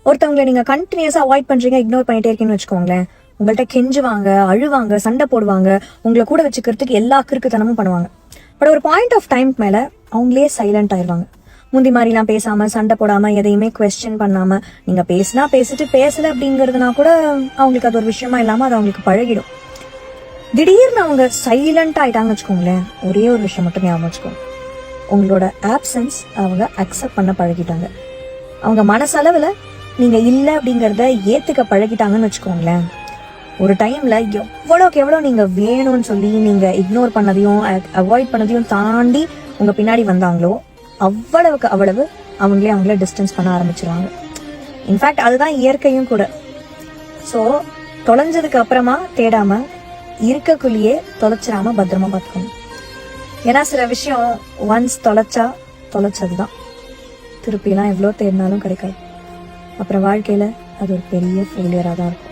ஒருத்தவங்களை நீங்க கண்டினியூஸா அவாய்ட் பண்றீங்க, இக்னோர் பண்ணிட்டே இருக்கீங்கன்னு வச்சுக்கோங்களேன், உங்கள்கிட்ட கெஞ்சுவாங்க, அழுவாங்க, சண்டை போடுவாங்க, உங்களை கூட வச்சுக்கிறதுக்கு எல்லா கிறுக்குத்தனமும் பண்ணுவாங்க. பட் ஒரு பாயிண்ட் ஆஃப் டைம் மேல அவங்களே சைலண்ட் ஆயிடுவாங்க. முந்தி மாதிரிலாம் பேசாம, சண்டை போடாம, எதையுமே குவெஸ்டின் பண்ணாம, நீங்க பேசினா பேசிட்டு, பேசல அப்படிங்கறதுனா கூட அவங்களுக்கு அது ஒரு விஷயமா இல்லாம அது அவங்களுக்கு பழகிடும். திடீர்னு அவங்க சைலண்ட் ஆயிட்டாங்கன்னு வச்சுக்கோங்களேன், ஒரே ஒரு விஷயம் மட்டும் ஞாபகம் வச்சுக்கோங்க, உங்களோட ஆப்சன்ஸ் அவங்க அக்செப்ட் பண்ண பழகிட்டாங்க. அவங்க மனசளவுல நீங்க இல்ல அப்படிங்கறத ஏத்துக்க பழகிட்டாங்கன்னு வச்சுக்கோங்களேன். ஒரு டைம்ல எவ்வளவுக்கு எவ்வளவு நீங்க வேணும்னு சொல்லி நீங்க இக்னோர் பண்ணதையும் அவாய்ட் பண்ணதையும் தாண்டி உங்க பின்னாடி வந்தாங்களோ அவ்வளவுக்கு அவ்வளவு அவங்களே டிஸ்டன்ஸ் பண்ண ஆரம்பிச்சிருவாங்க. இன்ஃபேக்ட் அதுதான் இயற்கையும் கூட. ஸோ தொலைஞ்சதுக்கு அப்புறமா தேடாம இருக்கக்குள்ளேயே தொலைச்சிடாம பத்திரமா பார்த்துக்கணும். ஏன்னா சில விஷயம் ஒன்ஸ் தொலைச்சதுதான், திருப்பிலாம் எவ்வளோ தேடினாலும் கிடைக்காது. அப்புறம் வாழ்க்கையில அது ஒரு பெரிய ஃபெயிலியரா தான் இருக்கும்.